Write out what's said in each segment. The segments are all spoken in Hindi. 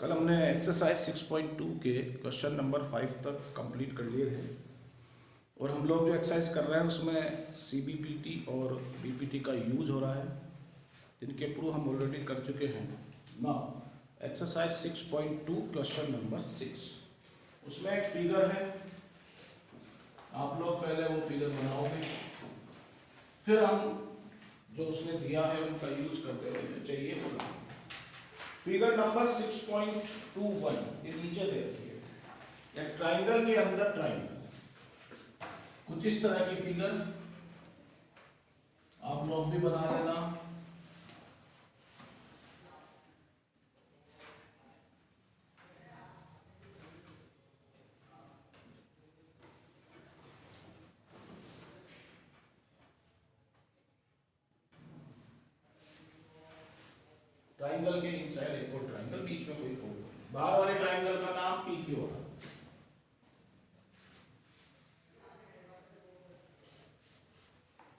कल हमने एक्सरसाइज 6.2 के क्वेश्चन नंबर 5 तक कंप्लीट कर लिए थे और हम लोग जो एक्सरसाइज कर रहे हैं उसमें CBPT और BPT का यूज हो रहा है, जिनके प्रूव हम ऑलरेडी कर चुके हैं। ना एक्सरसाइज 6.2 क्वेश्चन नंबर 6, उसमें एक फिगर है। आप लोग पहले वो फिगर बनाओगे, फिर हम जो उसने दिया है उनका यूज करते हुए जो चाहिए वो बनाएंगे। फिगर नंबर 6.21 ये नीचे दे रखी है, एक ट्राइंगल के अंदर ट्राइंगल, कुछ इस तरह की फिगर आप लोग भी बना लेना। ट्राइंगल के इनसाइड एक और ट्राइंगल, बीच में कोई होल, बाहर वाले ट्राइंगल का नाम PQ है,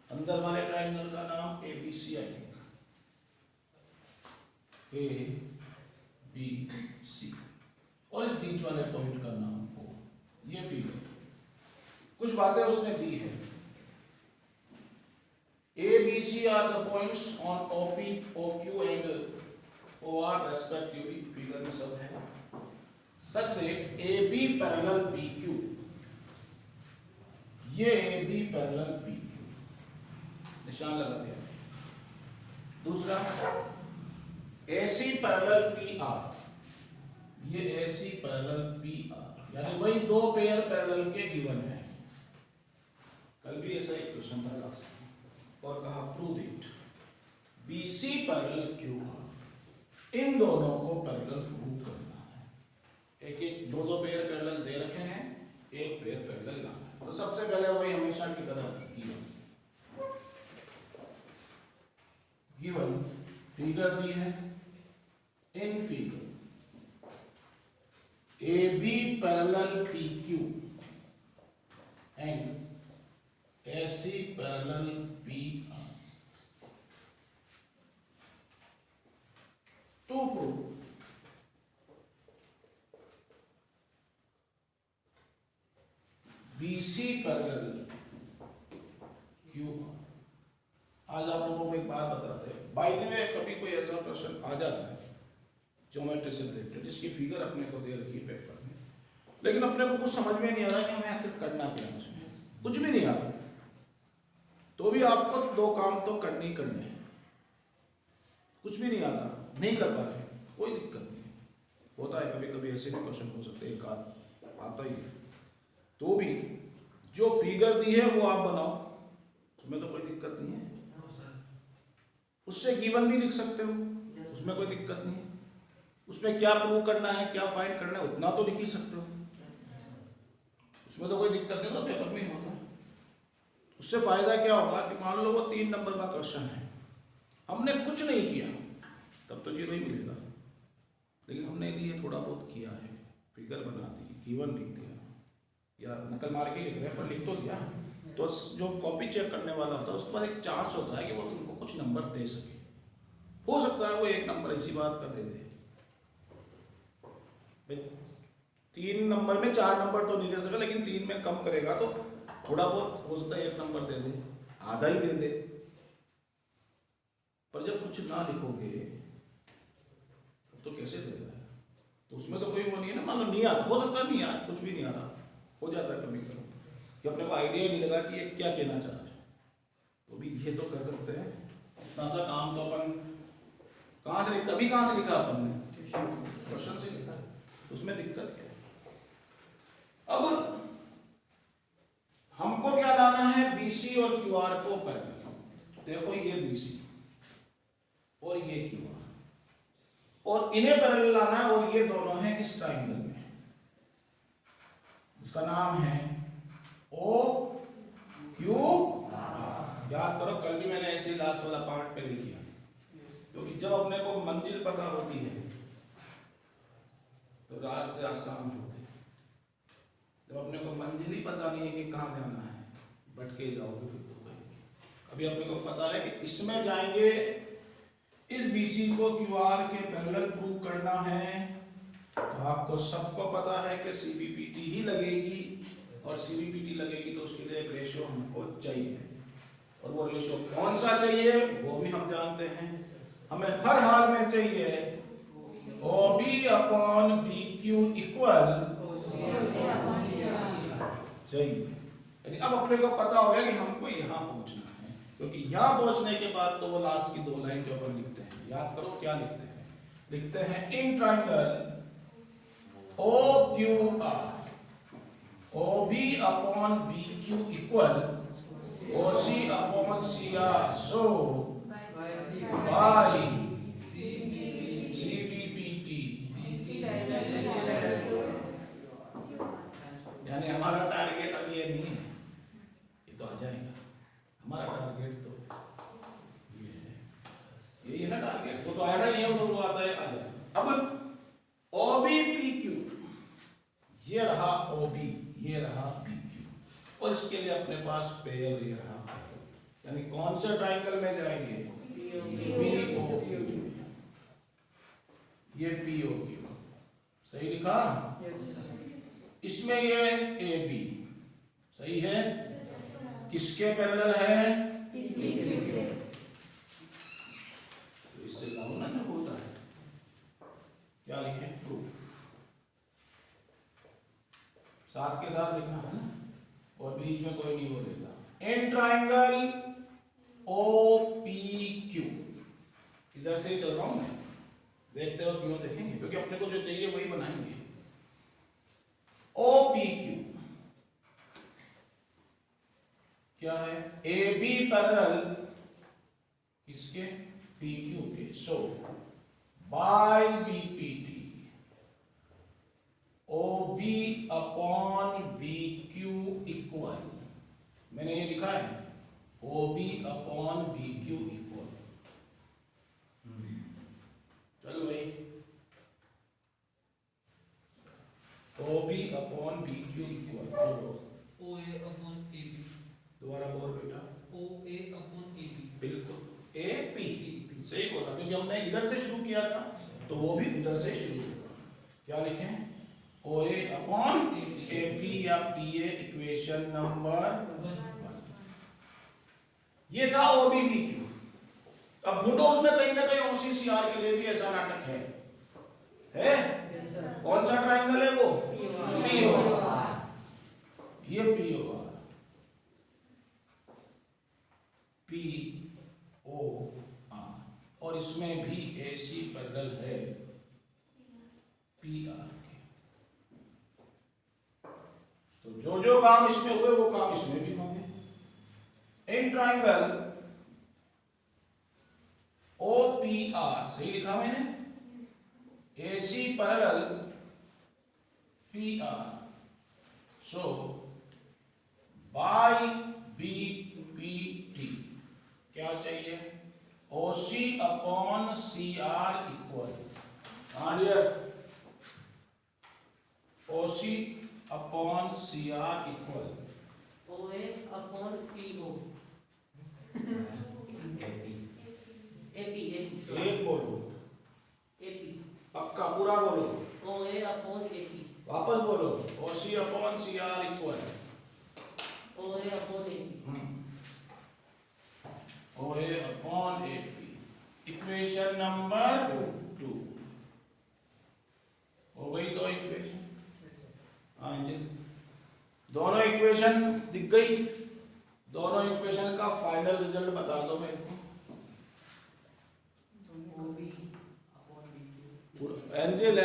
अंदर वाले ट्राइंगल का नाम ABC आई थिंक, ABC, और इस बीच वाले पॉइंट का नाम O। ये फिगर कुछ बातें उसने दी है। ABC are the points on OP, OQ and OR respectively, figure में सब है, such that AB parallel PQ, ये AB parallel PQ निशान लगा दिया। दूसरा AC parallel PR, ये AC parallel PR, यानी वही दो पेयर पैरेलल के गिवन है। कल भी ऐसा एक क्वेश्चन था लास्ट में और कहा prove it. BC parallel QR, इन दोनों को पैरेलल प्रूव करना है। एक एक दो दो पेयर पैरेलल दे रखे हैं, एक पेयर पैरेलल लाना है। तो सबसे पहले वही हमेशा की तरह गिवन फिगर दी है। In figure AB parallel PQ and AC parallel PR to prove BC parallel QR। आज आप लोगों को एक बात बताते हैं, बाय द वे कभी कोई ऐसा क्वेश्चन आ जाता है ज्योमेट्री से रिलेटेड जिसकी फिगर अपने को दे रखी है पेपर में, लेकिन अपने को कुछ समझ में नहीं आ रहा कि हमें आखिर करना क्या है, उसमें कुछ भी नहीं आ रहा, तो भी आपको दो काम तो करने ही करने हैं। कुछ भी नहीं आता, नहीं कर पा रहे, कोई दिक्कत नहीं, होता है कभी कभी ऐसे भी क्वेश्चन हो सकते हैं, एक आध आता ही है, तो भी जो फिगर दी है वो आप बनाओ, उसमें तो कोई दिक्कत नहीं है। उससे गिवन भी लिख सकते हो, उसमें कोई दिक्कत नहीं है। उसमें क्या प्रूव करना है, क्या फाइंड करना है, उतना तो लिख ही सकते हो, उसमें तो कोई दिक्कत नहीं, तो पेपर में ही होता है। उससे फायदा क्या होगा कि मान लो वो 3 नंबर का क्वेश्चन है, हमने कुछ नहीं किया तब तो 0 ही मिलेगा, लेकिन हमने ये थोड़ा बहुत किया है, फिगर बना दी, गिवन लिख दिया, या नकल मार के लिख रहे हैं पर लिख तो दिया, तो जो कॉपी चेक करने वाला होता है उसके पास एक चांस होता है कि वो तुमको कुछ नंबर दे सके। हो सकता है वो 1 नंबर इसी बात का दे दे, 3 नंबर में 4 नंबर तो नहीं दे सका, लेकिन 3 में कम करेगा तो थोड़ा बहुत हो सकता है 1 नंबर दे दे, आधा ही दे दे। पर जब कुछ ना लिखोगे तो कैसे देगा? तो उसमें तो कोई वो नहीं है ना, मान लो नहीं आता, हो सकता है नहीं आता, कुछ भी नहीं आ रहा, हो जाता है कभी कभी कि अपने को आइडिया ही नहीं लगा कि ये क्या कहना चाह रहा है, तो भी ये तो कर सकते हैं। इतना सा काम तो अपन कहाँ से तभी कहाँ से लिखा अपन ने, क्वेश्चन से लिखा, उसमें दिक्कत क्या है? अब हमको क्या लाना है, BC और QR को पैरेलल। देखो ये BC और ये QR, और इन्हें पैरेलल लाना है, और ये दोनों हैं इस ट्राइंगल में, इसका नाम है OQ। याद करो कल भी मैंने ऐसे ही लास्ट वाला पार्ट पे लिख किया, क्योंकि जब अपने को मंजिल पता होती है तो रास्ते आसान होते हैं। जब अपने को मंजिल ही पता नहीं है कि कहाँ जाना है, भटके जाओगे फिर तो कहीं। अभी अपने को पता है कि इसमें जाएंगे, इस BC को QR के पैरेलल प्रूव करना है, तो आपको सबको पता है कि CPPT ही लगेगी, और CPPT लगेगी तो उसके लिए एक रेशियो हमको चाहिए, और वो रेशियो कौन सा चाहिए वो भी हम जानते हैं। हमें हर हाल में चाहिए OB अपॉन BQ इक्वल चाहिए। यानी अब अपने को पता हो गया कि हमको यहाँ पहुँचना है, क्योंकि यहाँ पहुँचने के बाद तो वो लास्ट की 2 लाइन के ऊपर लिखते हैं। याद करो क्या लिखते हैं, लिखते हैं in triangle OQR OB upon BQ equal OC upon CR, so by CPPT। यानी हमारा टारगेट अब ये नहीं है, ये तो आ जाएगा। हमारा टारगेट तो ये है, यही है ना टारगेट, वो तो आया ना, ये वो आता है, आ जाएगा। अब OBPQ, ये रहा OB, ये रहा PQ, और इसके लिए अपने पास पेयर ये रहा, यानी कौन से ट्राइंगल में जाएंगे, POQ, ये POQ, सही लिखा? इसमें ये AB सही है, किसके पैरेलल है? तो इससे लाना जो होता है, क्या लिखें, प्रूफ साथ के साथ लिखना है ना, और बीच में कोई नहीं बोलेगा। इन ट्राइंगल OPQ, इधर से ही चल रहा हूं मैं, देखते हो क्यों, देखेंगे क्योंकि अपने को जो चाहिए वही बनाएंगे। OPQ क्या है? AB पैरेलल किसके? PQ के, so by BPT OB upon BQ equal, मैंने ये लिखा है OB अपॉन BQ इक्वल, चलो भाई OB upon BQ equal OA upon AB, दोबारा बोल बेटा, OA अपॉन AB, बिल्कुल AP सही बोला, क्योंकि हमने इधर से शुरू किया था तो वो भी उधर से शुरू होगा। क्या लिखें? OA अपॉन AP या PA, इक्वेशन नंबर 1। ये था OBBQ। अब ढूंढो उसमें कहीं ना कहीं OCCR के लिए भी ऐसा नाटक है कौन सा ट्राइंगल है वो? POR, ये POR, और इसमें भी AC पैरेलल है PR के, तो जो जो काम इसमें हुए वो काम इसमें भी होंगे। इन ट्राइंगल OPR, सही लिखा मैंने, AC parallel PR, so by BPT क्या चाहिए? OC upon CR equal, OC upon CR equal OA upon PO, AP, एक बोलो, AP, पक्का पूरा बोलो, OA अपॉन AP, वापस बोलो, OC upon CR equal OA upon AP, OA upon AP, equation number 2 हो गई। दो इक्वेशन, हाँ जी, दोनों इक्वेशन दिख गई। दोनों इक्वेशन का फाइनल रिजल्ट बता दो मेरे को। Angel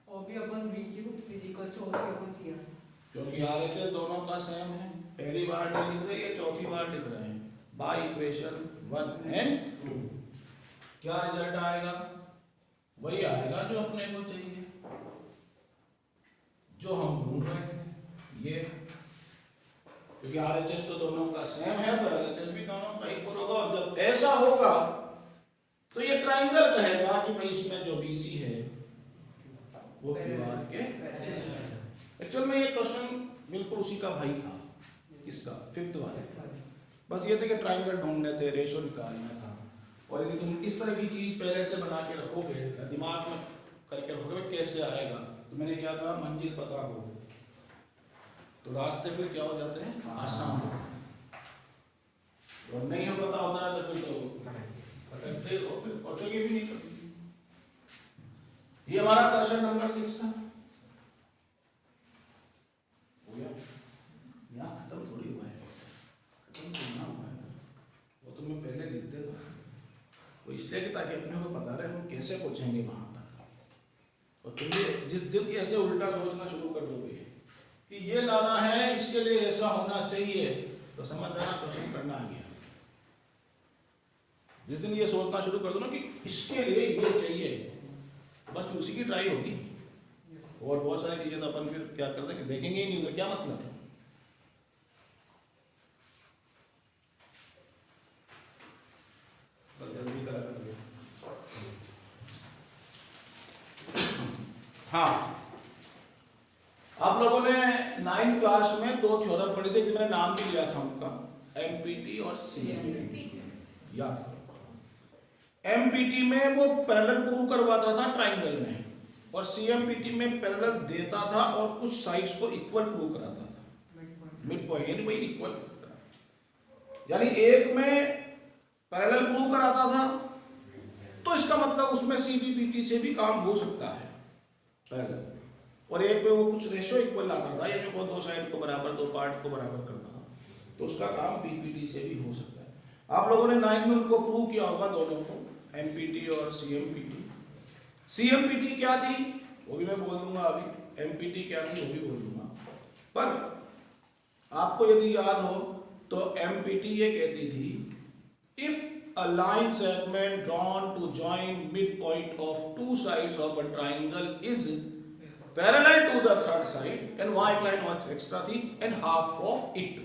OB upon BQ is equals to OC upon CR. क्योंकि RHS दोनों का सेम है, पहली बार नहीं लिख रहे हैं, चौथी बार लिख रहे हैं, बाय इक्वेशन 1 एंड 2। क्या रिजल्ट आएगा? वही आएगा जो अपने को चाहिए, जो हम ढूंढ रहे थे, ये। क्योंकि RHS तो दोनों का सेम है, तो LHS भी दोनों का इक्वल होगा। और जब ऐसा होगा तो ये ट्राइंगल कहेगा कि भाई इसमें जो BC है वो QR के। एक्चुअल में ये क्वेश्चन बिल्कुल उसी का भाई था, इसका 5th वाले। बस ये थे कि ट्राइंगल ढूंढने थे, रेशो निकालना था। और यदि तुम इस तरह की चीज पहले से बना के रखोगे, दिमाग में करके रखोगे कैसे आएगा, तो मैंने क्या कहा मंजिल पता हो तो रास्ते फिर क्या हो जाते हैं, आसान हो। और नहीं हो पता होता है तो फिर तो भटकते हो, फिर पहुंचोगे भी नहीं कभी। ये हमारा क्वेश्चन नंबर 6 था। हो गया, यहाँ खत्म थोड़ी हुआ है, खत्म तो ना हुआ है, वो तो मैं पहले लिख देता वो इसलिए कि ताकि अपने को पता रहे हम कैसे पहुंचेंगे वहां तक। और तुम ये जिस दिन ऐसे उल्टा सोचना शुरू कर दोगे कि ये लाना है इसके लिए ऐसा होना चाहिए, तो समझ जाना क्वेश्चन करना आ गया। जिस दिन ये सोचना शुरू कर दो ना कि इसके लिए ये चाहिए, बस फिर उसी की ट्राई होगी। और बहुत सारी चीजें तो अपन फिर क्या करते हैं कि देखेंगे ही नहीं, उधर क्या मतलब है। जल्दी करा कर। हाँ, आप लोगों ने 9th क्लास में 2 थ्योरम पढ़ी थी, मैंने नाम भी लिया था उनका, एमपीटी और सीएमपीटी। याद करो, एमपीटी में वो पैरेलल प्रूव करवाता था ट्राइंगल में, और सीएमपीटी में पैरेलल देता था और कुछ साइड्स को इक्वल प्रूव कराता था, मिड पॉइंट यानी वही इक्वल। यानी एक में पैरेलल प्रूव कराता था तो इसका मतलब उसमें सीबीपीटी से भी काम हो सकता है पैरेलल, और एक में वो कुछ रेशो इक्वल लाता था, यानी वो 2 साइड को बराबर, 2 पार्ट को बराबर करता था, तो उसका काम पीपीटी से भी हो सकता है। आप लोगों ने 9 में उनको प्रूव किया होगा दोनों को, एमपीटी और सीएमपीटी। सीएमपीटी क्या थी वो भी मैं बोल दूंगा अभी, एमपीटी क्या थी वो भी बोल दूंगा। पर आपको यदि याद हो तो एमपीटी ये कहती थी, if a line segment drawn to join midpoint of 2 sides of a triangle is parallel to the third side and y line और एक्स्ट्रा थी and half of it।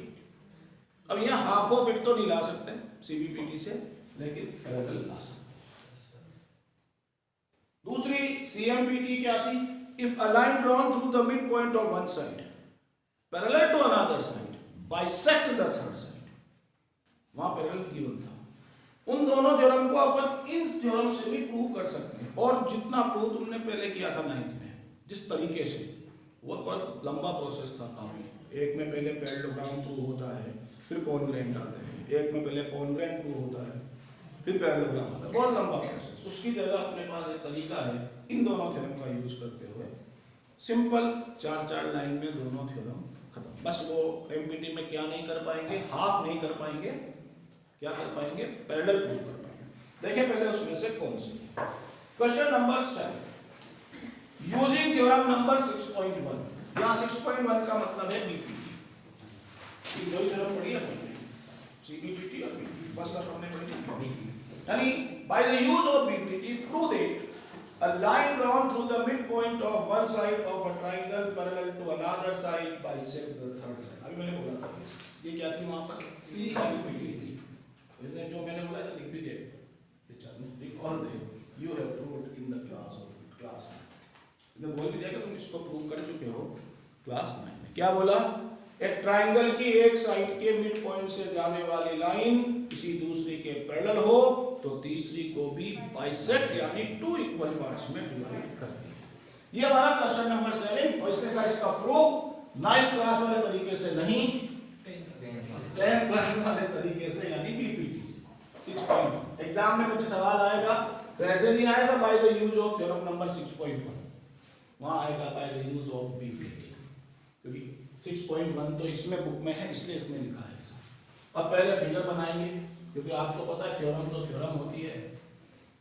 अब यहाँ half of it तो नहीं ला सकते सीबीपीटी से, लेकिन पैरेलल ला सकते। दूसरी सीएमपीटी क्या थी, if a line drawn through the midpoint of one side parallel to another side bisect the third side, वहां पैरेलल गिवन था। उन दोनों थ्योरम को अपन इन थ्योरम से भी प्रूव कर सकते हैं, और जितना प्रूव तुमने पहले किया था 9th में जिस तरीके से, वो बहुत लंबा प्रोसेस था काफी। एक में पहले पैरेललोग्राम प्रूव होता है, फिर कॉन्ग्रुएंट आते हैं, एक में पहले कॉन्ग्रुएंट प्रूव होता है, फिर पैरेललोग्राम आता है, बहुत लंबा प्रोसेस। उसकी जगह अपने पास एक तरीका है इन दोनों थ्योरम का यूज करते हुए, सिंपल 4-4 लाइन में दोनों थ्योरम खत्म। बस वो एमपीटी में क्या नहीं कर पाएंगे, हाफ नहीं कर पाएंगे, क्या कर पाएंगे, पैरेलल प्रूव कर पाएंगे। देखिए पहले उसमें से कौन सी। Question number 7, using theorem number 6.1। यहाँ 6.1 का मतलब है बीपीटी। दो थ्योरम पढ़ी है, सीबीपीटी और बीपीटी, बस हमने पढ़ी बीपीटी। यानी by the use of BPT prove that a line drawn through the midpoint of one side of a triangle parallel to another side bisect the third side। अभी मैंने बोला था ये क्या थी वहां पर, सीबीपीटी थी। इसने जो मैंने बोला था लिख भी दे, रिकॉल दे, you have proved in the class of class. इसने बोल भी दिया कि तुम इसको प्रूव कर चुके हो क्लास 9 में। क्या बोला, एक ट्रायंगल की एक साइड के मिड पॉइंट से जाने वाली लाइन किसी दूसरी के पैरेलल हो तो तीसरी को भी बाइसेक्ट यानी 2 इक्वल पार्ट्स में डिवाइड करती है। ये हमारा क्वेश्चन नंबर 7, और इसने कहा इसका प्रूफ 9th क्लास वाले तरीके से नहीं, 10th क्लास वाले तरीके से यानी बीपीटी से। 6.1 एग्जाम में कभी सवाल आएगा तो ऐसे नहीं आएगा by the use of theorem number 6.1, वहां आएगा by the use of BPT, क्योंकि 6.1 तो इसमें बुक में है इसलिए इसमें लिखा है। अब पहले फिगर बनाएंगे, क्योंकि आपको पता है थ्योरम तो थ्योरम होती है।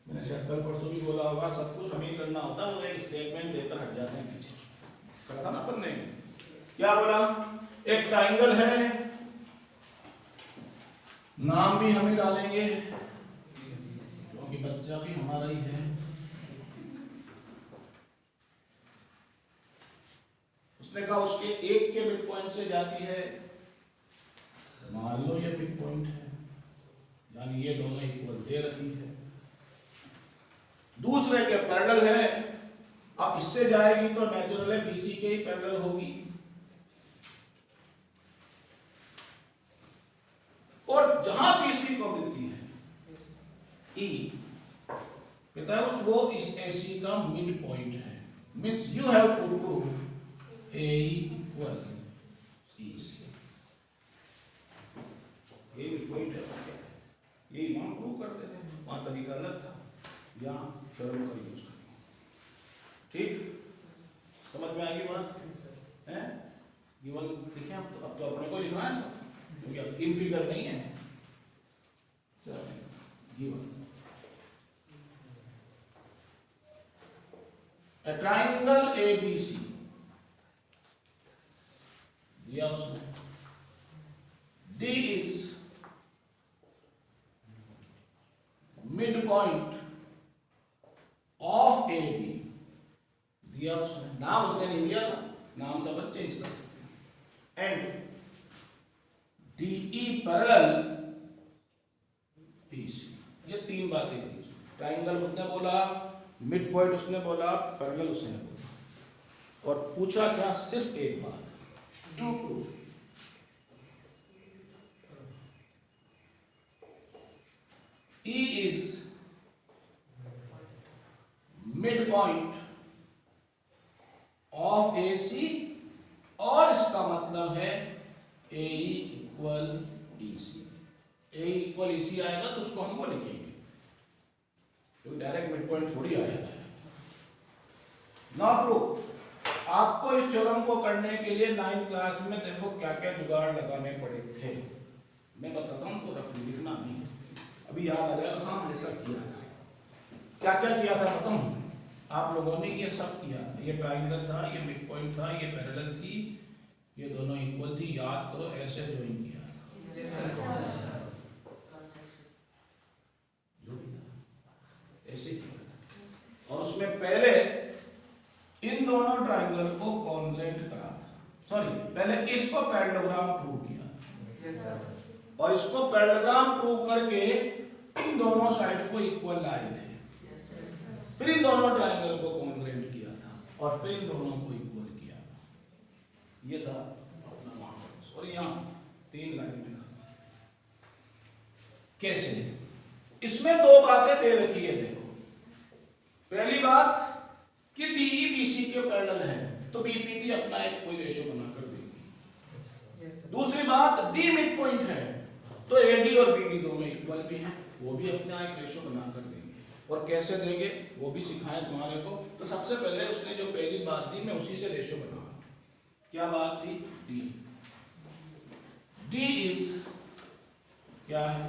मैंने कल परसों भी बोला होगा, सब कुछ हमें करना होता है, वो एक स्टेटमेंट देकर हट जाते हैं पीछे। कहा था ना अपन ने, क्या बोला, एक ट्राइंगल है, नाम भी हमें डालेंगे क्योंकि बच्चा भी हमारा ही है। उसने कहा उसके एक के मिड पॉइंट से जाती है, मान लो ये मिड पॉइंट है, यानी ये दोनों इक्वल दे रही है। दूसरे के पैरेलल है, अब इससे जाएगी तो नेचुरल है बीसी के ही पैरेलल होगी, और जहां तीसरी को मिलती है ई, कहता है उस वो इस AC का मिड पॉइंट है, means you have to prove AE equal EC। ये मिड पॉइंट है, ये वहां प्रूव करते थे, वहां तरीका अलग था, यहाँ थ्योरम का यूज करना। ठीक, समझ में आ गई बात है? गिवन देखिए, अब तो अपने को लिखना है सब, क्योंकि अब इन फिगर नहीं है sir. Given A triangle ABC दिया उसने, D is midpoint of AB दिया उसने, नाम उसने नहीं दिया था, नाम तो बस चेंज कर सकते हैं, एंड DE पैरेलल BC। ये तीन बातें दी उसने, ट्राइंगल उसने बोला, मिड पॉइंट उसने बोला, पैरेलल उसने बोला, और पूछा क्या, सिर्फ एक बात, to prove E is midpoint of AC, और इसका मतलब है AE equal EC। AE equal EC आएगा तो उसको हम वो लिखेंगे, क्योंकि डायरेक्ट मिड पॉइंट थोड़ी आएगा। नाउ प्रूव, आपको इस थ्योरम को करने के लिए 9th क्लास में देखो क्या क्या जुगाड़ लगाने पड़े थे, मैं बताता हूँ, तो रफ लिखना नहीं, अभी याद आ जाएगा हाँ ऐसा किया था, क्या क्या किया था बताऊं। आप लोगों ने ये सब किया था, ये ट्राइंगल था, ये मिड पॉइंट था, ये पैरेलल थी, ये दोनों इक्वल थी, याद करो ऐसे ज्वाइन किया था, ऐसे किया था, और उसमें पहले इन दोनों ट्राइंगल को कॉन्ग्रुएंट करा था, सॉरी पहले इसको पैरेललोग्राम प्रूव किया, और इसको पैरेललोग्राम प्रूव करके इन दोनों साइड को इक्वल लाए थे, फिर इन दोनों ट्राइंगल को कॉन्ग्रुएंट किया था, और फिर इन दोनों को इक्वल किया था। ये था अपना मार्क्स, और यहाँ 3 लाइन में कैसे, इसमें 2 बातें दे रखी है, देखो पहली बात कि DE BC के पैरेलल है तो BPT अपना एक कोई रेशियो बनाकर देगी, दूसरी बात D मिड पॉइंट है तो AD और BD दोनों इक्वल भी हैं, वो भी अपना एक रेशियो बनाकर देंगे, और कैसे देंगे वो भी सिखाएं तुम्हारे को। तो सबसे पहले उसने जो पहली बात दी, मैं उसी से रेशियो बनाऊंगा। क्या बात थी, D इज क्या है,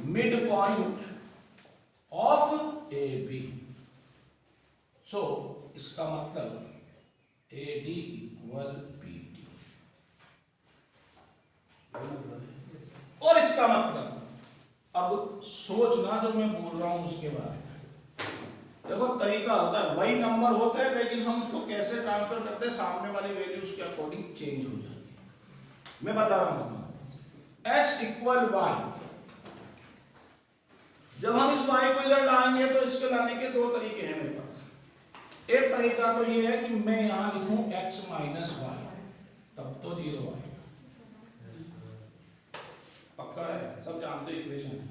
मिड पॉइंट ऑफ AB, सो इसका मतलब AD इक्वल BD, और इसका मतलब अब सोचना जो मैं बोल रहा हूं उसके बारे में, देखो तरीका होता है, वही नंबर होते हैं लेकिन हम उसको कैसे ट्रांसफर करते हैं, सामने वाली वैल्यू उसके अकॉर्डिंग चेंज हो जाती है। मैं बता रहा हूं, x इक्वल y, जब हम इस y को इधर लाएंगे तो इसके लाने के 2 तरीके हैं मेरे पास। एक तरीका तो ये है कि मैं यहां लिखूं x माइनस y, तब तो 0 आएगा, पक्का है, सब जानते इक्वेशन है।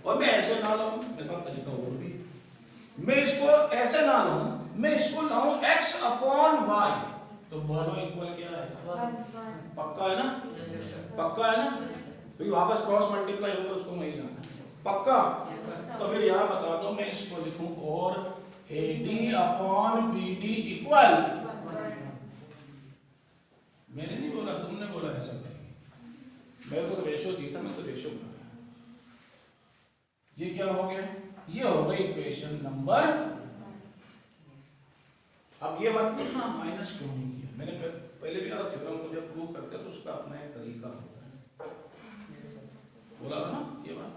और मैं ऐसे ना लूं, मेरे पास तरीका और भी, मैं इसको ऐसे ना लूं, मैं इसको लाऊं x अपॉन y, तो बोलो इक्वल क्या है, पक्का है ना, पक्का है ना, क्योंकि वापस क्रॉस मल्टीप्लाई होगा उसको नहीं जाना, पक्का। तो फिर यहां बता दो, मैं इसको लिखूं और AD अपॉन BD इक्वल, मैंने नहीं बोला, तुमने बोला ऐसा करेंगे, मैं तो रेशो जीता, मैं तो रेशो बनाया। ये क्या हो गया, ये हो गई इक्वेशन नंबर। अब ये मत पूछना माइनस क्यों नहीं किया, मैंने पहले भी कहा थ्योरम को जब प्रूव करते हैं तो उसका अपना एक तरीका होता है, बोला था ना ये बात,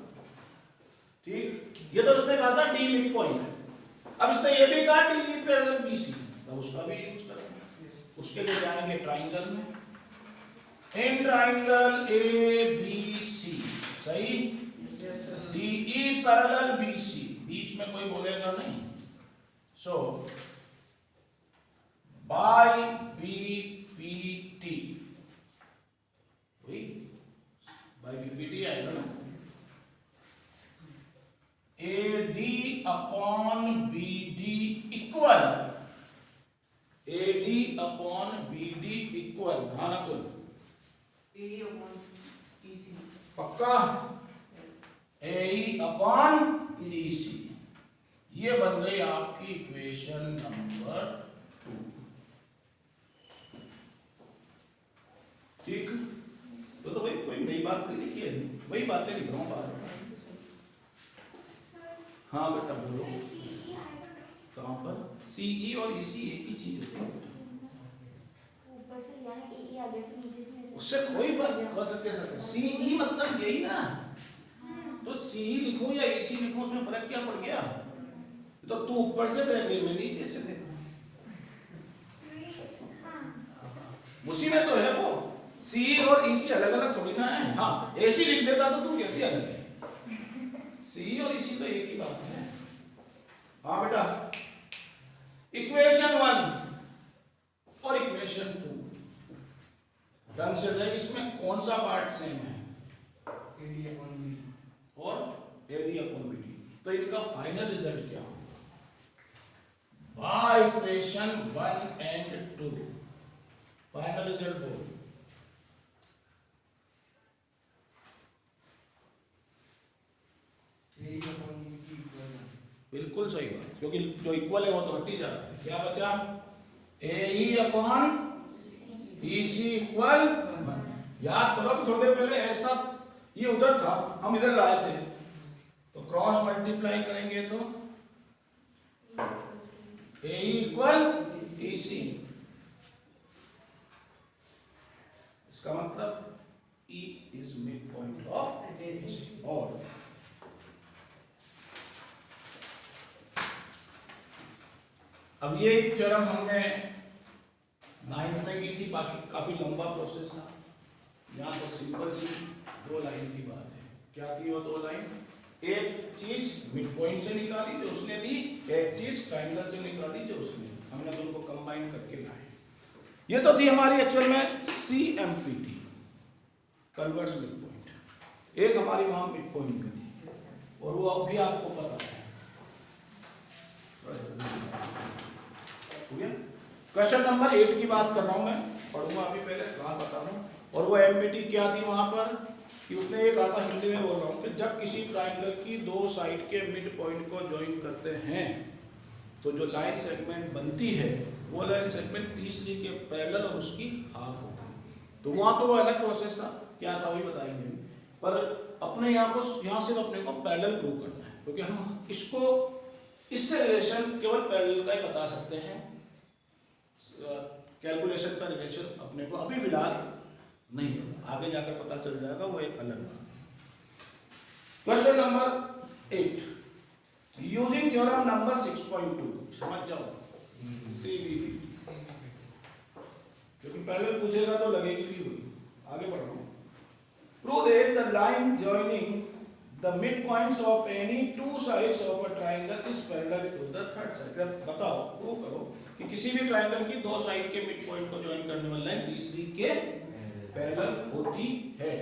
ठीक। ये तो उसने कहा था D मिड पॉइंट है, अब इसने ये भी कहा D पैरेलल BC, तो उसका भी यूज करेंगे, उसके लिए जाएंगे ट्राइंगल में, इन ट्राइंगल ABC, सही, DE पैरेलल BC, बीच में कोई बोलेगा नहीं, सो बाय BPT, वही बाय BPT आएगा ना, AD upon B D equal AD upon BD equal घानाकुल AE upon EC. पक्का Yes. AE upon EC। ये बन गई आपकी इक्वेशन नंबर 2। ठीक, तो भाई कोई नई बात नहीं लिखी है, वही बातें लिख रहा हूँ बार बार। हाँ बेटा बोलो, कहाँ पर? CE और EC एक ही चीज होती है ऊपर से यानी AE आ गया फिर नीचे से उससे कोई फर्क कर सकते। CE मतलब यही ना, तो CE लिखूं या EC लिखूं उसमें फर्क क्या पड़ गया? तो तू ऊपर से देख रही, मैं नीचे से देख उसी में तो है वो। CE और EC अलग अलग थोड़ी ना है। हाँ AC लिख देता तो तू कहती अलग है, CE और EC तो एक ही बात है। हाँ बेटा, इक्वेशन 1 और इक्वेशन 2 ढंग से देख, इसमें कौन सा पार्ट सेम है? AD upon BD. और AD अपॉन BD। तो इनका फाइनल रिजल्ट क्या होगा? By equation 1 and 2 final result बोल। AE upon EC equal 1. बिल्कुल सही बात, क्योंकि जो इक्वल है वो तो हट ही जाता है। क्या बचा? AE upon EC equal. याद करो कि थोड़ी देर पहले ऐसा ये उधर था, हम इधर लाए थे, तो क्रॉस मल्टीप्लाई करेंगे तो AE इक्वल EC। इसका मतलब E is midpoint of AC। और अब ये थ्योरम हमने 9th में की थी, बाकी काफी लंबा प्रोसेस था। यहाँ तो सिंपल सी 2 लाइन की बात है। क्या थी वो 2 लाइन? एक चीज मिड पॉइंट से निकाली जो उसने ली, एक चीज ट्रायंगल से निकाली जो उसने, हमने दोनों को कंबाइन करके लाए। ये तो थी हमारी एक्चुअल में CMPT कन्वर्स मिड पॉइंट। एक हमारी वहां मिड पॉइंट में थी और वो अब भी आपको पता है। क्वेश्चन नंबर 8 की बात कर रहा हूं, मैं पढ़ूंगा अभी, पहले बात बता रहा हूं। और वो MPT क्या थी वहां पर कि उसने एक आता, हिंदी में बोल रहा हूं, कि जब किसी ट्रायंगल की 2 साइड के मिड पॉइंट को ज्वाइन करते हैं तो जो लाइन सेगमेंट बनती है वो लाइन सेगमेंट तीसरी के पैरेलल और उसकी हाफ होती है। तो वहां तो वो अलग प्रोसेस था, क्या था वही बताएंगे, पर अपने यहाँ से अपने को पैरेलल प्रूव करना है, क्योंकि हम इसको इससे रिलेशन केवल पैरेलल का ही बता सकते हैं। कैलकुलेशन का रिलेशन अपने को अभी फिलहाल नहीं पता, आगे जाकर पता चल जाएगा, वो एक अलग बात है। Question number 8 using theorem number 6.2, समझ जाओ CBD, क्योंकि पहले पूछेगा तो लगेगी भी हुई। आगे बढ़ रहा हूं। Prove that the line joining the midpoints of any 2 sides of a triangle is parallel to the third side। बताओ, प्रूव करो कि किसी भी ट्रायंगल की 2 साइड के मिड पॉइंट को ज्वाइन करने वाली लाइन तीसरी के पैरेलल होती है।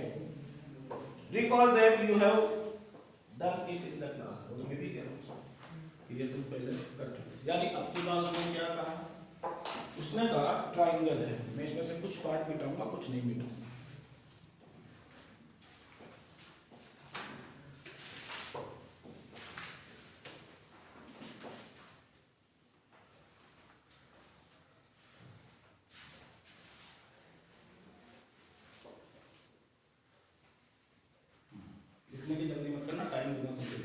Recall that you have done it in the class. तो मैं भी कह रहा हूं ये तुम पहले कर चुके। यानी अब की बार उसने क्या कहा? उसने कहा ट्रायंगल है, मैं इसमें से कुछ पार्ट मिटाऊंगा, कुछ नहीं मिटाऊंगा। की जल्दी मत करना, टाइम देना तुमको,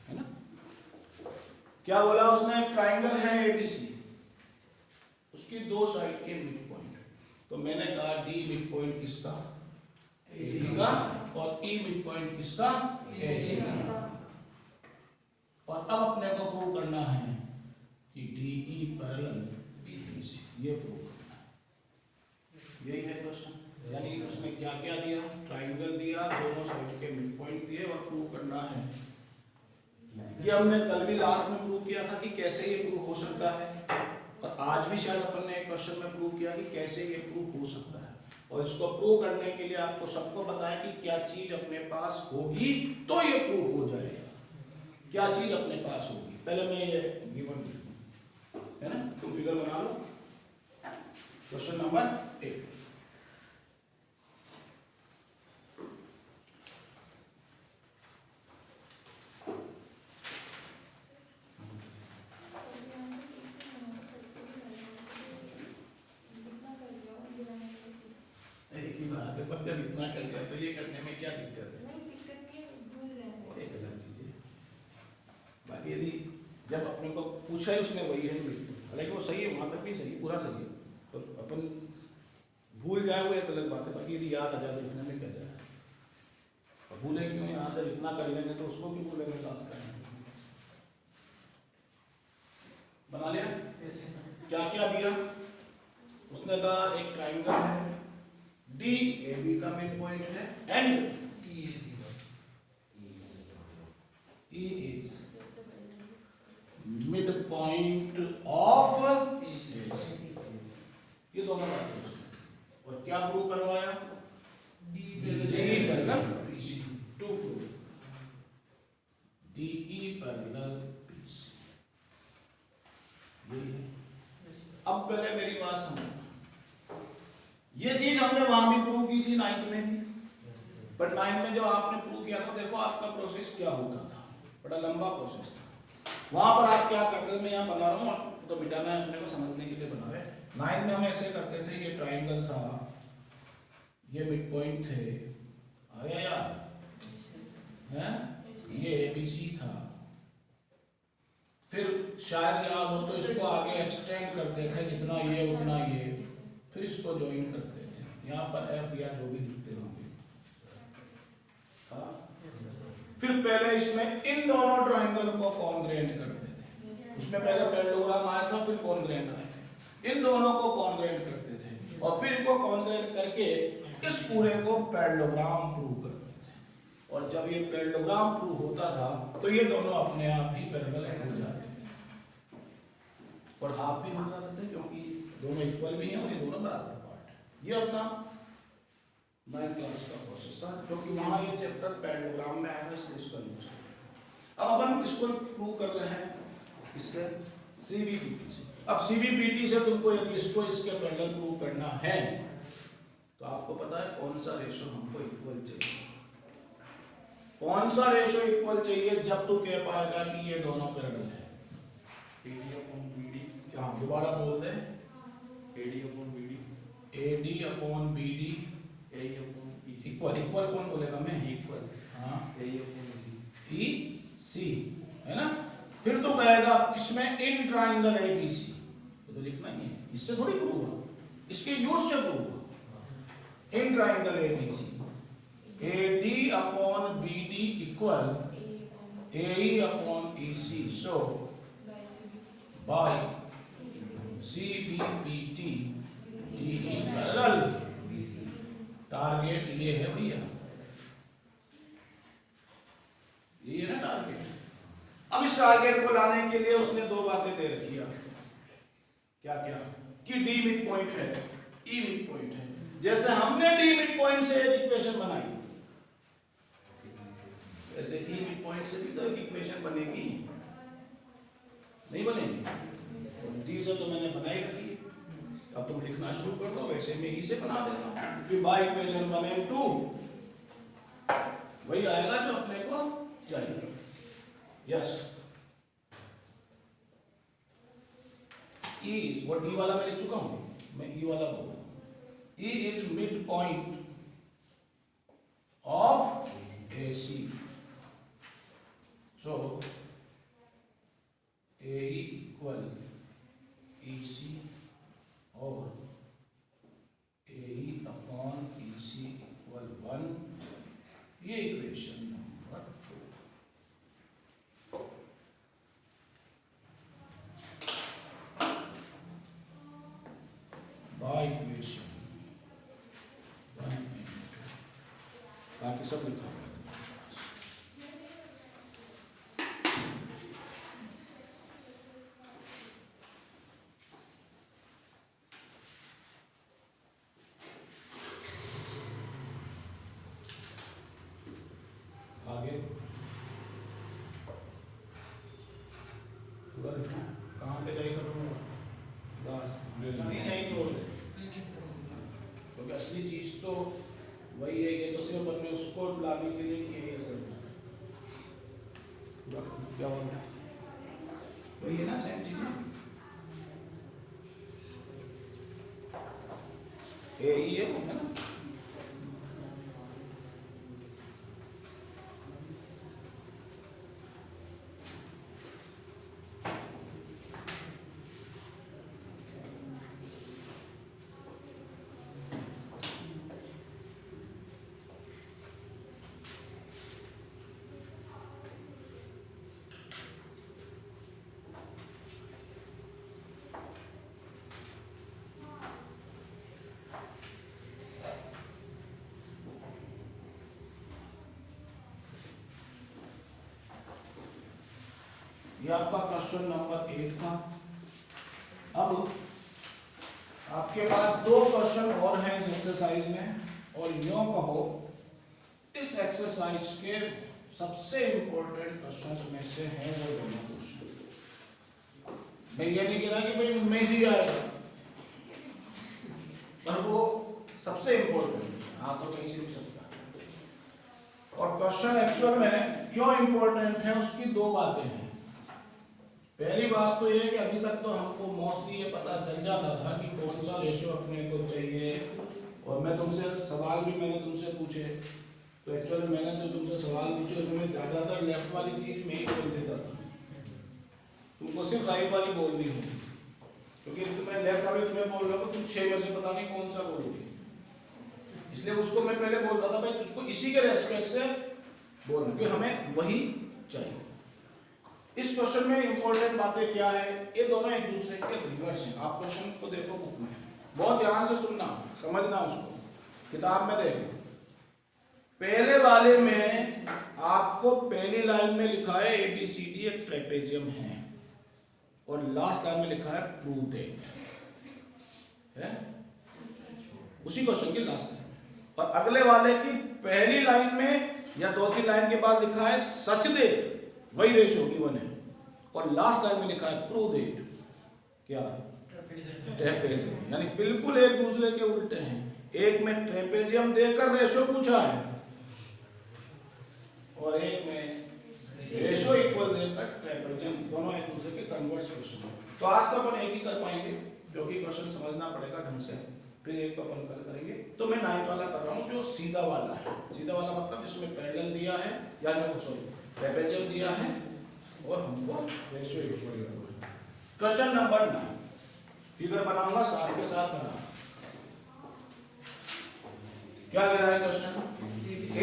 है ना। क्या बोला उसने? ट्रायंगल है ABC, उसकी 2 साइड के मिड पॉइंट। तो मैंने कहा D मिड पॉइंट किसका? AD का, और E मिड पॉइंट किसका? AC का। और अब अपने को प्रूव करना है कि DE पैरेलल BC, ये प्रूव करना है। यही है क्वेश्चन। यानी उसने क्या क्या दिया? ट्रायंगल दिया, दोनों साइड के मिड पॉइंट दिए, और प्रूव करना है। ये हमने कल भी लास्ट में प्रूव किया था कि कैसे ये प्रूव हो सकता है, और आज भी शायद अपन ने एक क्वेश्चन में प्रूव किया कि कैसे ये प्रूव हो सकता है। और इसको प्रूव करने के लिए आपको सबको बताया कि क्या चीज अपने पास होगी तो ये प्रूव हो जाएगा। क्या चीज अपने पास होगी? पहले मैं ये गिवन लिख दूं, है ना? तुम फिगर बना लो। Question number 8। एक ही बात है, पर जब इतना कर लिया तो ये करने में क्या दिक्कत है? नहीं दिक्कत नहीं है, भूल जाएंगे। और एक अलग चीज है। बाकी यदि जब अपने को पूछा ही उसने वही है, हालांकि वो सही है, वहां तक भी सही है, पूरा सही है, तो अपन भूल जाए वो एक अलग बात है। बाकी यदि याद आ जाए तो लिखने में क्या जाए, और भूले क्यों? यहाँ जब इतना कर लेंगे तो उसको भी भूलेंगे, क्लास करने बना लिया। क्या क्या दिया उसने? कहा एक ट्राइंगल है, डी ए बी का मिड पॉइंट है, and E is mid point of, ये दोनों बातें उसने। और क्या प्रूव करवाया? D parallel BC, to prove DE parallel BC। अब पहले मेरी बात समझो, ये चीज हमने वहां भी प्रूव की थी 9th में भी, बट 9th में जो आपने प्रूव किया था, देखो आपका प्रोसेस क्या होता था, बड़ा लंबा प्रोसेस था। वहां पर आप क्या करते थे, मैं यहाँ बना रहा हूँ आपको तो मिटाना है, अपने को समझने के लिए बना रहे। 9th में हम ऐसे करते थे, ये ट्राइंगल था, ये मिड पॉइंट थे, आया यार है, ये ABC था, फिर शायद याद उसको, इसको आगे एक्सटेंड करते थे, जितना ये उतना ये, फिर इसको ज्वाइन करते थे, यहाँ पर F या जो भी लिखते होंगे। फिर पहले इसमें इन दोनों ट्राइंगल को कॉन्ग्रेंट करते थे, उसमें पहले पैरेललोग्राम आया था, फिर कॉन्ग्रेंट आए थे, इन दोनों को कॉन्ग्रेंट करते थे, और फिर इनको कॉन्ग्रेंट करके इस पूरे को पैरेललोग्राम प्रूव करते थे। और जब ये पैरेललोग्राम प्रूव होता था तो ये दोनों अपने आप ही पैरेलल हो जाते थे, और हाफ भी हो जाते थे, क्योंकि दोनों इक्वल भी हैं और ये दोनों बराबर पार्ट है। ये अपना 9th क्लास का प्रोसेस था, क्योंकि वहां ये चैप्टर पैरेललोग्राम में आया था, इसलिए इसका यूज किया। अब अपन इसको प्रूव कर रहे हैं इससे CVPT से। अब CVPT से तुमको यदि इसको इसके पैरेलल प्रूव करना है तो आपको पता है कौन सा रेशो हमको इक्वल चाहिए, कौन सा रेशो इक्वल चाहिए, जब तू कह पाएगा कि ये दोनों पैरेलल है। क्या दोबारा बोल दे? AD/BD इक्वल, इक्वल कौन बोलेगा? मैं इक्वल, हाँ, EC है ना। फिर तो कहेगा किसमें? इन ट्राइंगल ABC, तो लिखना ही है, इससे थोड़ी प्रूव हुआ, इसके यूज से प्रूव हुआ। In triangle ABC AD/BD equal AE/EC, so by CVPT DE parallel. Target ये है भैया, ये है ना टारगेट। अब इस टारगेट को लाने के लिए उसने दो बातें दे रखी है, क्या क्या? कि D मिड पॉइंट है, E मिड पॉइंट है। जैसे हमने D मिड पॉइंट से एक इक्वेशन बनाई, वैसे E मिड पॉइंट से भी तो एक इक्वेशन बनेगी, नहीं बनेगी? D से तो मैंने बनाई रखी, अब तुम लिखना शुरू कर दो, वैसे मैं E से बना देता हूँ, फिर बाय इक्वेशन 1 and 2 वही आएगा जो अपने को चाहिए। यस, E इज वो D वाला मैं लिख चुका हूँ, मैं E वाला बोल रहा हूँ। E is mid point of AC, so AE equal EC और AE/EC इक्वल 1, ये equation number 2। By equation 1 and 2, बाकी सब लिखा हुआ है। आगे कहाँ पे जाए करूँगा बस नहीं छोड़ दे, क्योंकि असली चीज तो वही है। ये तो सिर्फ अपने उसको लाने के लिए किया है सब। क्या बोल रहा है वही है ना, सेम चीज है। ये वो है ना, ये आपका क्वेश्चन नंबर 8 था। अब आपके पास 2 क्वेश्चन और हैं इस एक्सरसाइज में, और यूं कहो इस एक्सरसाइज के सबसे इंपॉर्टेंट क्वेश्चंस में से है वो दोनों क्वेश्चन। मैं ये नहीं कह रहा कि भाई उनमें से आएगा, पर वो सबसे इंपॉर्टेंट हाँ तो कहीं से भी सकता है। और क्वेश्चन एक्चुअल में क्यों इंपॉर्टेंट है उसकी 2 बातें हैं। पहली बात तो ये कि अभी तक तो हमको मोस्टली ये पता चल जाता था कि कौन सा रेशियो अपने को चाहिए, और मैं तुमसे सवाल भी मैंने तुमसे पूछे, तो एक्चुअली मैंने जो तुमसे सवाल पूछे उसमें ज़्यादातर लेफ्ट वाली चीज़ मैं ही बोल देता था, तुमको सिर्फ राइट वाली बोल दी है, क्योंकि तुम्हें लेफ्ट वाली तुम्हें बोल रहा हूँ तुम 6 में से पता नहीं कौन सा बोलोगे, इसलिए उसको मैं पहले बोलता था भाई तुझको इसी के रेस्पेक्ट से बोलना कि हमें वही चाहिए। इस क्वेश्चन में इंपॉर्टेंट बातें क्या है, ये दोनों एक दूसरे के रिवर्स हैं। आप क्वेश्चन को देखो बुक में, बहुत ध्यान से सुनना, समझना, उसको किताब में देखो। पहले वाले में आपको पहली लाइन में लिखा है ABCD एक ट्रेपेजियम है, और लास्ट लाइन में लिखा है प्रूव दैट है, उसी क्वेश्चन की लास्ट लाइन। और अगले वाले की पहली लाइन में या 2-3 लाइन के बाद लिखा है सच दैट, वही रेशियो गिवन है, और लास्ट लाइन में लिखा है प्रूव दैट क्या ट्रेपेजियम, यानी बिल्कुल एक दूसरे के उल्टे हैं। एक में ट्रेपेजियम देकर रेशियो पूछा है, और एक में रेशियो इक्वल देकर ट्रेपेजियम, दोनों एक दूसरे के कन्वर्स क्वेश्चन। तो आज तो अपन एक ही कर पाएंगे, क्योंकि क्वेश्चन समझना पड़ेगा ढंग से, फिर एक को अपन कल करेंगे। तो मैं 9th वाला कर रहा हूँ जो सीधा वाला है। सीधा वाला मतलब जिसमें पैरेलल दिया है, यानी सॉरी ट्रेपेजियम दिया है और हमको रेशियो इक्वल करना है। क्वेश्चन नंबर 9 फिगर बनाऊंगा साथ के साथ बना। क्या दे रहा है question?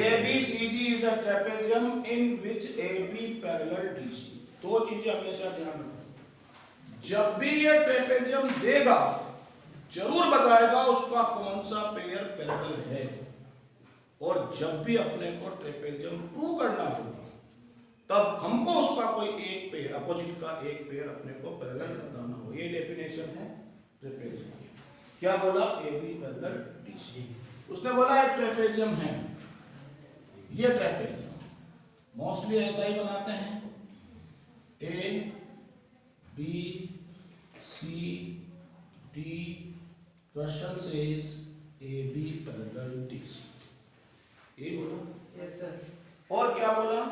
ABCD is a trapezium in which AB parallel DC। 2 चीजें हमेशा ध्यान रखो, जब भी ये ट्रेपेजियम देगा जरूर बताएगा उसका कौन सा पेयर पैरेलल है, और जब भी अपने को ट्रेपेजियम प्रूव करना होगा तब हमको उसका कोई एक पेयर, अपोजिट का एक पेयर अपने को पैरेलल बताना हो। ये डेफिनेशन है ट्रेपेजियम की। क्या बोला? AB parallel DC। उसने बोला एक ट्रेपेजियम है, ये ट्रेपेजियम मोस्टली ऐसा ही बनाते हैं, ABCD, question says AB parallel DC। ये बोला यस सर। और क्या बोला?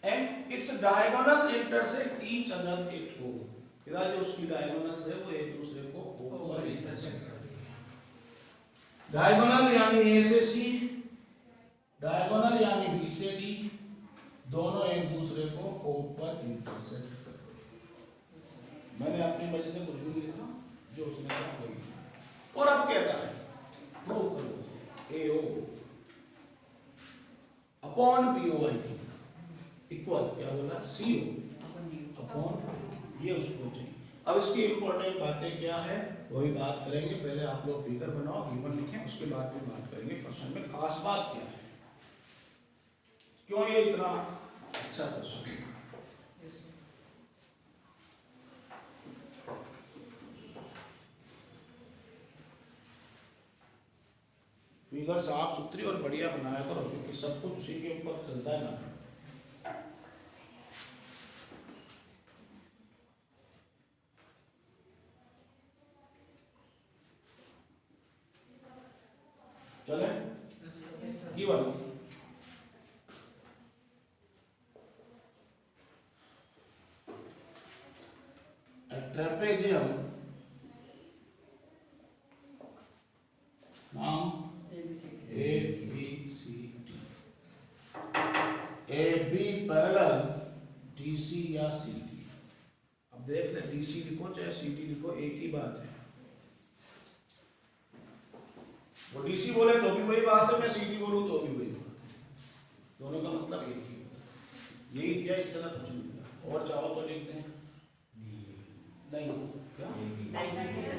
And its diagonal intersect each other at O। जो उसकी डायगोनल्स है वो एक दूसरे को O पर इंटरसेक्ट करती है। डायगोनल यानी A से C, डायगोनल यानी B से D, दोनों एक दूसरे को O पर इंटरसेक्ट करते हैं। मैंने अपनी मर्जी से कुछ भी नहीं लिखा, जो उसने कहा वही। और अब कहता है प्रूव करो AO upon BO I think equal, क्या बोला? CO अपॉन, ये उसको चाहिए। अब इसकी इंपॉर्टेंट बातें क्या है वही बात करेंगे। पहले आप लोग फिगर बनाओ, गिवन लिखें, उसके बाद में बात करेंगे क्वेश्चन में खास बात क्या है, क्यों ये इतना अच्छा क्वेश्चन है। फिगर साफ सुथरी और बढ़िया बनाया करो, क्योंकि सब कुछ उसी के ऊपर चलता है ना। ट्रेपेजियम नाम A B C D, A B parallel D C या सी डी। अब देख ले, डी सी लिखो चाहे सी डी लिखो, एक ही बात है। वो डी सी बोले तो भी वही बात है, मैं सी डी बोलूं तो भी वही बात है, दोनों का मतलब एक ही होता है। यही दिया, इसके अंदर कुछ नहीं दिया। और चाहो तो लिखते हैं नहीं क्या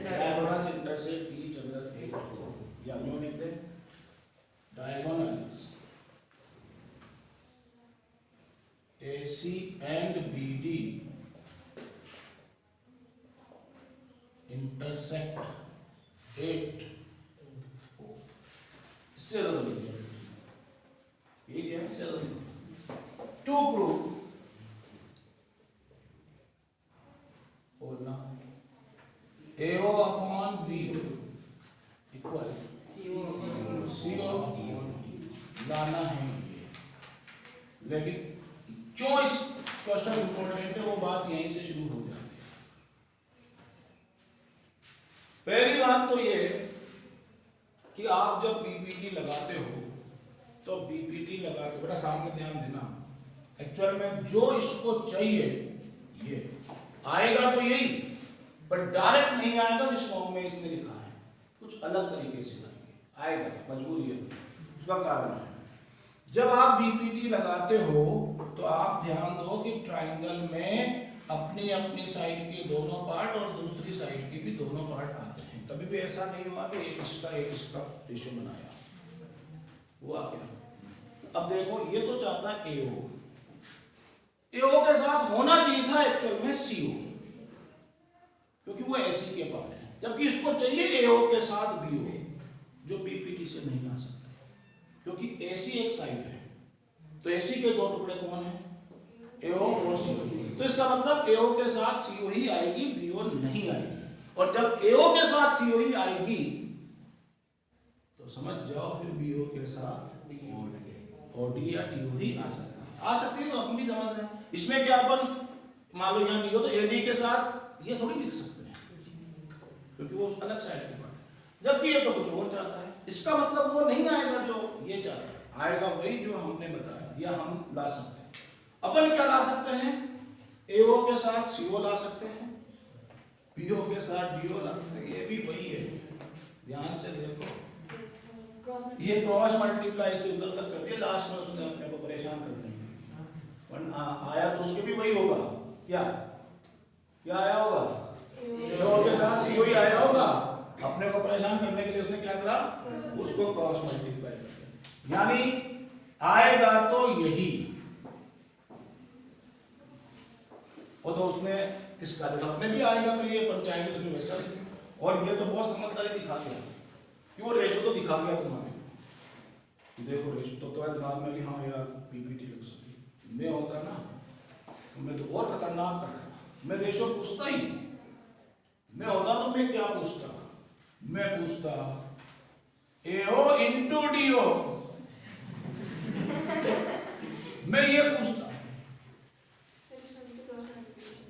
diagonals intersect each other at, या यूं लिखते हैं diagonals AC and BD intersect 8, इससे ज़्यादा नहीं दिया, ये क्या है, इससे ज़्यादा नहीं। टू प्रूव बोलना AO upon BO equal CO upon D लाना है ये। लेकिन जो इस क्वेश्चन इंपॉर्टेंट है वो बात यहीं से शुरू हो जाती है। पहली बात तो ये कि आप जब बीपीटी लगाते हो तो बीपीटी लगाते, बेटा सामने ध्यान देना, एक्चुअल में जो इसको चाहिए ये आएगा तो यही, पर डायरेक्ट नहीं आएगा जिस फॉर्म में इसने लिखा है, कुछ अलग तरीके से आएगा, मजबूरी है, उसका कारण है। जब आप बीपीटी लगाते हो तो आप ध्यान दो कि ट्राइंगल में अपनी अपनी साइड के दोनों पार्ट और दूसरी साइड के भी दोनों पार्ट आते हैं। कभी भी ऐसा नहीं हुआ कि एक इसका रेशो बनाया, हुआ क्या? अब देखो, ये तो चाहता है एओ, एओ के साथ होना चाहिए था एक्चुअल में सीओ, क्योंकि वो एसी के पार्ट है, जबकि इसको चाहिए एओ के साथ बीओ, जो बीपीटी से नहीं आ सकता, क्योंकि एसी एक साइड है, तो एसी के दो टुकड़े कौन है, एओ और सीओ। तो इसका मतलब एओ के साथ सीओ ही आएगी, बीओ नहीं आएगी। और जब एओ के साथ सीओ ही आएगी तो समझ जाओ फिर बीओ के साथ ओडी या डीओ ही आ सकती है, तो अपन भी समझ रहे हैं। इसमें क्या अपन मान लो यहाँ डीओ तो एडी के साथ ये थोड़ी लिख सकते हैं, क्योंकि वो अलग साइड के पार्ट है, जबकि ये तो कुछ और चाहता है। इसका मतलब वो नहीं आएगा जो ये चाहता है, आएगा वही जो हमने बताया, या हम ला सकते हैं। अपन क्या ला सकते हैं, एओ के साथ सीओ ला सकते हैं, पीओ के साथ डीओ ला सकते हैं, ये भी वही है। ध्यान से देखो, ये क्रॉस मल्टीप्लाई से उधर तक करके लास्ट में उसने अपने को परेशान कर दिया, आया तो उसके भी वही होगा। क्या क्या आया होगा, एओ के साथ सीओ ही आया होगा। अपने को परेशान करने के लिए उसने क्या करा, उसको क्रॉस मल्टीप्लाई कर दिया, यानी आएगा तो यही। वो तो उसने किसका देखा, अपने भी आएगा तो ये पंचायत तो वैसा लिखे। और ये तो बहुत समझदारी दिखा दिया कि वो रेशो तो दिखा गया तुम्हारे कि देखो रेशो, तो तुम्हारे दिमाग में कि हाँ यार पीपीटी लग सकती। मैं होता ना तो मैं तो और खतरनाक कर रहा, मैं रेशो पूछता ही नहीं। मैं होता तो मैं क्या पूछता, मैं पूछता एओ इंटू डीओ, मैं ये पूछता,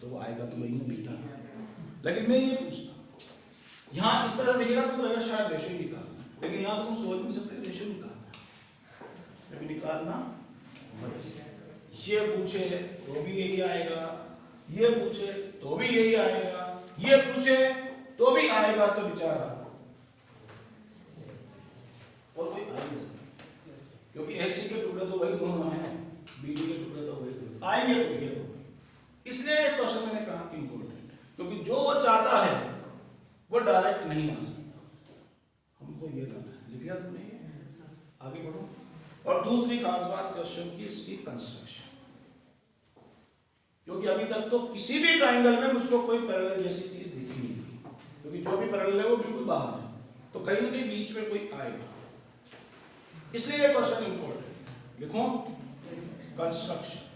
तो वो आएगा तो वही में बीटा। लेकिन मैं ये पूछता, यहाँ इस तरह देखिएगा तो लगेगा शायद रेशो निकालना, लेकिन यहाँ तुम सोच नहीं सकते रेशो निकालना, लेकिन निकालना ये पूछे तो भी यही आएगा, ये पूछे तो भी यही आएगा, ये पूछे तो भी आएगा, तो बेचारा और कोई आ नहीं सकता, क्योंकि एसी के टुकड़े तो वही दोनों हैं, बीडी के टुकड़े तो वही दोनों आएंगे, तो ये तो इसलिए क्वेश्चन मैंने कहा इंपॉर्टेंट, क्योंकि जो वो चाहता है वो डायरेक्ट नहीं आ सकता, हमको ये लाना है। लिख लिया तुमने, आगे बढ़ो। और दूसरी खास बात क्वेश्चन की, इसकी कंस्ट्रक्शन, क्योंकि अभी तक तो किसी भी ट्राइंगल में मुझको कोई पैरेलल जैसी चीज दिखी नहीं थी, क्योंकि जो भी पैरेलल है वो बिल्कुल बाहर है, तो कहीं ना कहीं बीच में कोई आएगा, इसलिए ये क्वेश्चन इंपॉर्टेंट। लिखो construction,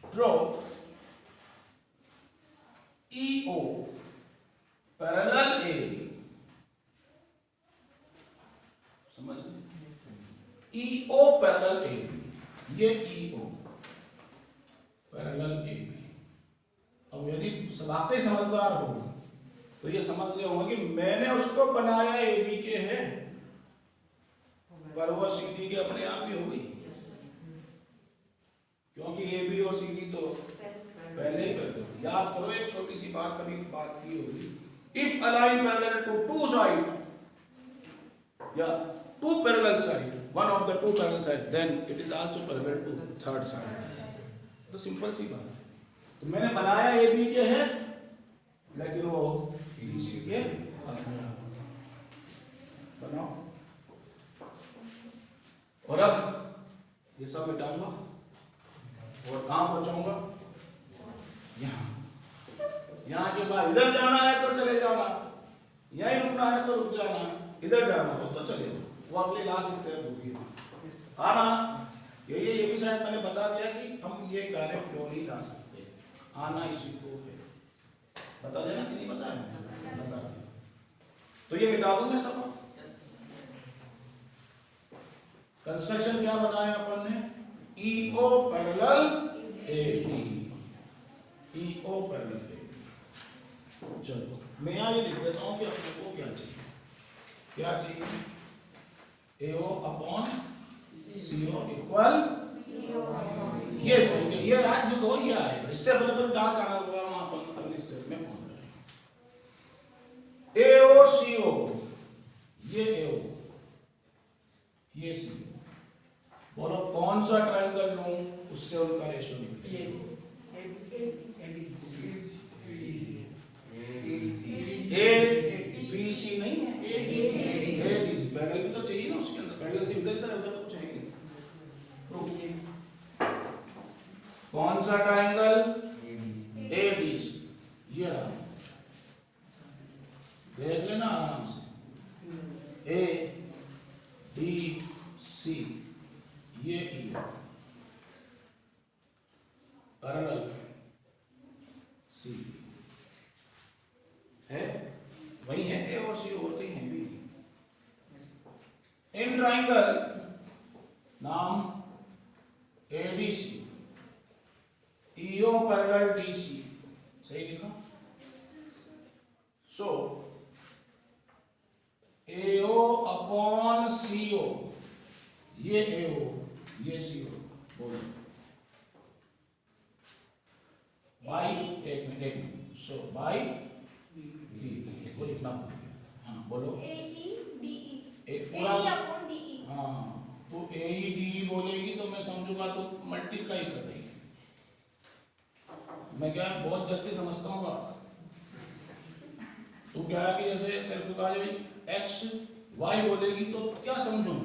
draw EO parallel AB, समझ EO पैरेलल AB, ये EO पैरेलल ए बी। अब यदि वाकई समझदार हो तो ये समझ गए होंगे कि मैंने उसको बनाया ए बी के है, पर वो सी डी के अपने आप ही हो गई, क्योंकि ए बी और सी डी तो पहले ही कर दो। याद करो एक छोटी सी बात, कभी बात की होगी, if a line parallel to two side या two parallel side, one of the two parallel side, then it is also parallel to third side। तो सिंपल सी बात है। तो मैंने बनाया ए बी के है, लेकिन वो सी के बनाओ। और अब ये सब मिटाऊंगा और कहां पहुंचाऊंगा? यहाँ के बाद इधर जाना है तो चले जाना, यहीं रुकना है तो रुक जाना, इधर जाना हो तो चले जाओ, वो अगली लास्ट स्टेप होगी। हाँ ना, ये भी शायद मैंने बता दिया कि हम ये कार्य क्यों नहीं ला सकते, आना इसी को है, बता देना कि नहीं बताया, बता दिया। तो ये मिटा दूंगा सब। कंस्ट्रक्शन क्या बनाया अपन ने? EO parallel AB, EO parallel AB। चलो मैं यहाँ ये लिख देता हूँ कि अपने को क्या चाहिए, क्या चाहिए? AO अपॉन CO इक्वल ये चाहिए, ये आज जो दो ये आएगा, इससे बराबर जहाँ चाहना होगा वहाँ अपन अगली स्टेप में पहुँच जाएंगे। AO CO, ये AO, ये CO, बोलो कौन सा ट्रायंगल लूं उससे उनका रेशियो निकलेगा? ABC नहीं है, ADC पैरेलल भी तो चाहिए ना उसके अंदर, पैरेलल से इधर इधर उधर तो कुछ है ही नहीं। कौन सा ट्रायंगल? ADC, ये रहा, देख लेना आराम से, ADC, ये EO पैरेलल C है, वही है A और C, और कहीं है भी नहीं। इन ट्राइंगल नाम ADC, EO पैरेलल DC, सही लिखा? सो AO अपॉन CO, ये AO ये CO, बोलो बाई, एक मिनट, सो बाई को लिखना पड़ेगा। हाँ बोलो, हाँ तो AEDE बोलेगी तो मैं समझूंगा तो मल्टीप्लाई कर रही है, मैं क्या बहुत जल्दी समझता हूँ बात। तो क्या है कि जैसे तेरे को कहा भाई x y बोलेगी तो क्या समझूं,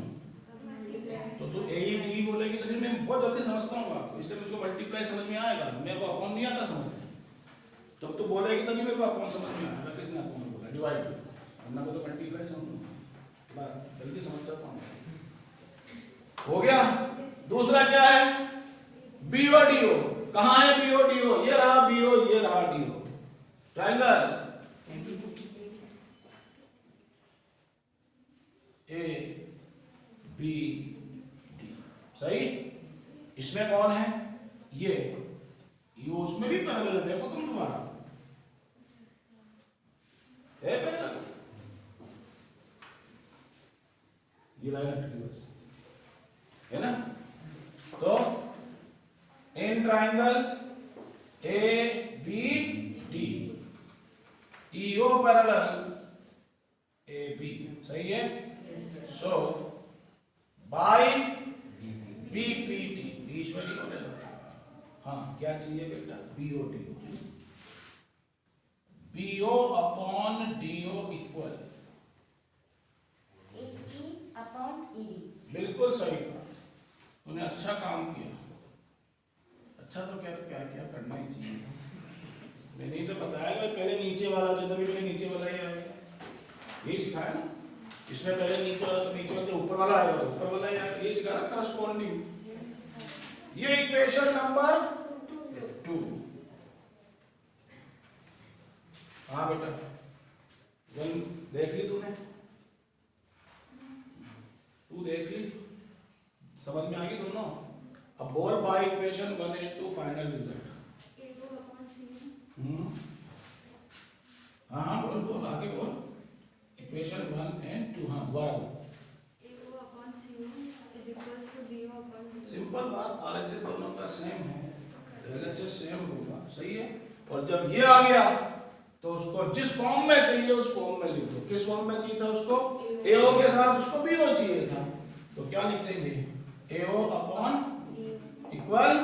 तो तू AEDE बोलेगी तो फिर मैं बहुत जल्दी समझता हूँ बात, इसलिए मुझको मल्टीप्लाई समझ में आएगा, मेरे को अपॉन नहीं आता समझ में, तब तो बोलेगी तभी मेरे को अपॉन समझ में आएगा, किसने अपॉन बोला, डिवाइड, वरना को तो मल्टीप्लाई समझूंगा, जल्दी समझ जाता हूँ। हो गया। दूसरा क्या है? BODO, कहाँ है BODO? ये रहा BO, ये रहा DO, ट्रायंगल ABD, सही? इसमें कौन है? ये उसमें भी पैरेलल है, देखो तुम दोबारा, है पैरेलल, ये लाइन हटकी बस, है ना? तो in triangle ABD, EO parallel AB, सही है? सो बाय BPT, ईश्वरी को ले लो। हाँ क्या चाहिए बेटा? BOD, BO upon DO equal AE upon ED। बिल्कुल सही बात, तूने अच्छा काम किया, अच्छा तो क्या क्या करना ही चाहिए, मैंने तो बताया कि पहले नीचे वाला, तो तभी मैंने नीचे वाला ही आएगा, यही सिखाया ना, इसमें पहले नीचे वाला तो नीचे वाला, तो ऊपर वाला आएगा तो ऊपर वाला ही आएगा, ये सिखाया ना करस्पॉन्डिंग। ये इक्वेशन नंबर 2। हाँ बेटा, वन देख ली तूने, तू देख ली, समझ में आ गई दोनों? अब बोल by equation 1 and 2 final result. हाँ हाँ बोल बोल आगे बोल। इक्वेशन 1 and 2 हाँ दोबारा बोल। AO upon CO is equals to DO upon DO. Simple बात, RHS दोनों का सेम है, LHS सेम होगा, सही है। और जब ये आ गया तो उसको जिस फॉर्म में चाहिए उस फॉर्म में लिख दो। किस फॉर्म में चाहिए था उसको? AO के साथ उसको BO चाहिए था, तो क्या लिख देंगे? AO अपॉन इक्वल,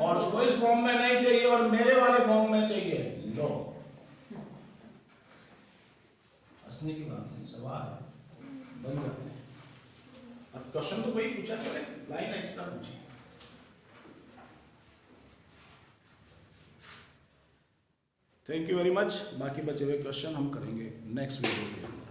और उसको इस फॉर्म में नहीं चाहिए और मेरे वाले फॉर्म में चाहिए, लो हंसने की बात नहीं, सवाल है, बंद करते हैं। अब क्वेश्चन तो वही पूछा, चले लाइन एक्स्ट्रा पूछी। Thank you very much. बाकी बचे हुए क्वेश्चन हम करेंगे नेक्स्ट वीडियो के अंदर।